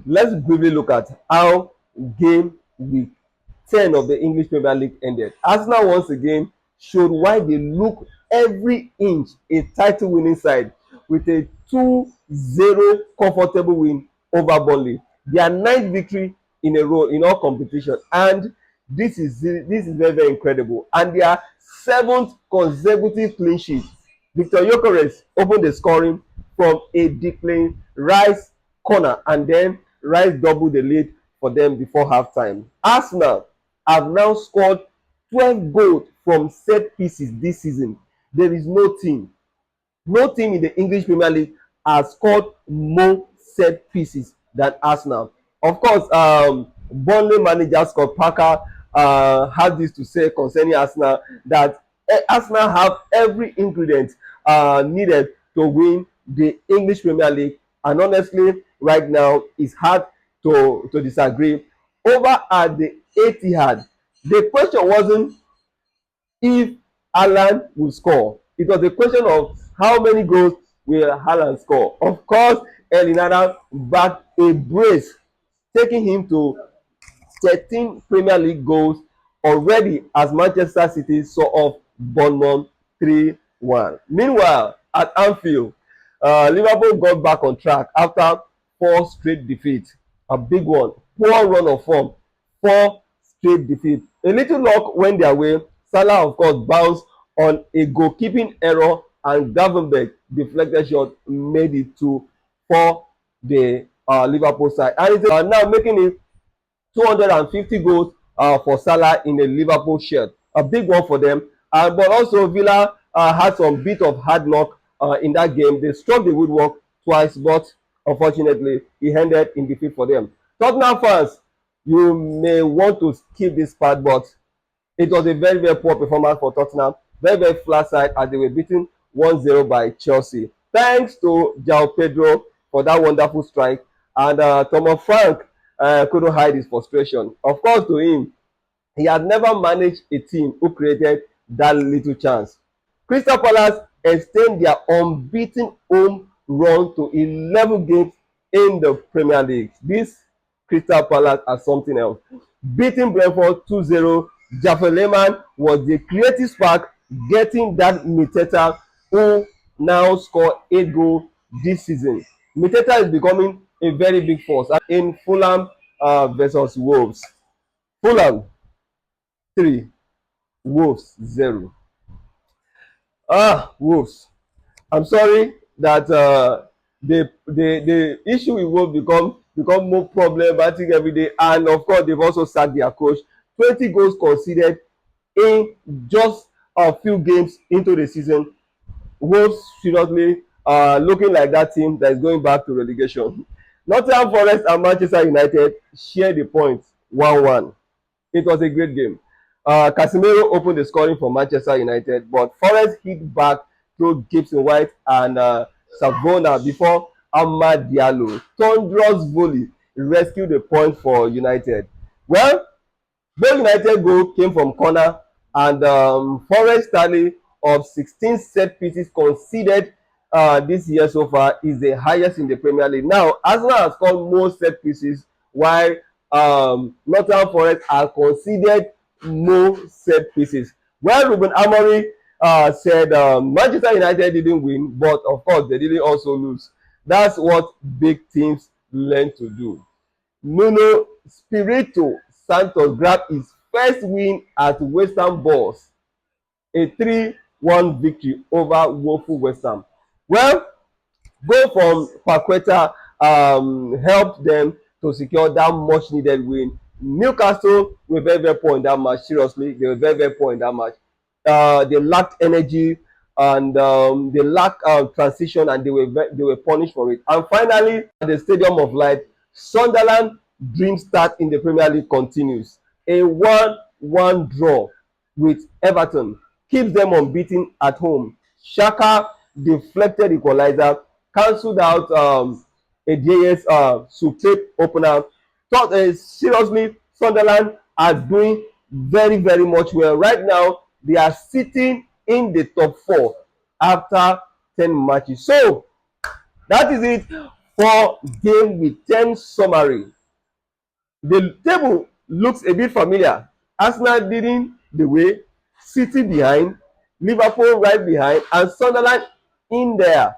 Let's briefly look at how game week 10 of the English Premier League ended. Arsenal once again showed why they look every inch a title winning side with a 2-0 comfortable win over Burnley. Their ninth victory in a row in all competition, and this is very very incredible. And their seventh consecutive clean sheet. Victor Gyökeres opened the scoring from a Declan Rice corner, and then Rice doubled the lead for them before halftime. Arsenal have now scored 12 goals from set pieces this season. There is no team in the English Premier League has scored more set pieces than Arsenal. Of course, Burnley manager Scott Parker had this to say concerning Arsenal, that Arsenal have every ingredient needed to win the English Premier League, and honestly, right now it's hard to disagree. Over at the Etihad, the question wasn't if Haaland will score. It was a question of how many goals will Haaland score. Of course, Erling Haaland backed a brace, taking him to 13 Premier League goals already as Manchester City saw off Bournemouth 3-1. Meanwhile, at Anfield, Liverpool got back on track after four straight defeats. A big one. Poor run of form. Four straight defeats. A little luck went their way. Salah, of course, bounced on a goalkeeping error, and Gravenberch deflected shot made it to for the Liverpool side. And it's now making it 250 goals for Salah in a Liverpool shirt. A big one for them. But also Villa had some bit of hard knock in that game. They struck the woodwork twice, but unfortunately, it ended in defeat for them. Tottenham fans, you may want to skip this part, but it was a very, very poor performance for Tottenham. Very, very flat side as they were beaten 1-0 by Chelsea. Thanks to João Pedro for that wonderful strike. And Thomas Frank couldn't hide his frustration. Of course, to him, he had never managed a team who created that little chance. Crystal Palace extend their unbeaten home run to 11 games in the Premier League. This Crystal Palace are something else. Beating Brentford 2-0, Jaffer Lehmann was the creative spark, getting that Miteta, who now scored 8 goals this season. Miteta is becoming a very big force in Fulham versus Wolves. Fulham 3, Wolves 0. Wolves. I'm sorry that the issue with Wolves become more problematic every day, and of course they've also sacked their coach. 20 goals conceded in just a few games into the season. Wolves seriously looking like that team that is going back to relegation. Nottingham Forest and Manchester United share the points 1-1. It was a great game. Casemiro opened the scoring for Manchester United, but Forest hit back through Gibson White and Savona before Amad Diallo thunderous volley rescued the point for United. Well, both United goal came from corner, and Forest tally of 16 set pieces conceded this year so far is the highest in the Premier League. Now, Arsenal has scored more set pieces, while Nottingham Forest has conceded more set pieces. Well, Ruben Amorim said Manchester United didn't win, but of course they didn't also lose. That's what big teams learn to do. Nuno Espirito Santos grabbed his first win at Western Bulls, a 3-1 victory over woeful West Ham. Well, goal from Paqueta helped them to secure that much needed win. Newcastle were very, very poor in that match. Seriously, they were very, very poor in that match. They lacked energy, and they lacked transition, and they were punished for it. And finally, at the Stadium of Light, Sunderland dream start in the Premier League continues. A 1-1 draw with Everton keeps them unbeaten at home. Xhaka deflected equalizer, cancelled out Adiye's superb opener. Seriously, Sunderland are doing very, very much well. Right now, they are sitting in the top 4 after 10 matches. So, that is it for game week 10 summary. The table looks a bit familiar. Arsenal leading the way, City behind, Liverpool right behind, and Sunderland in there.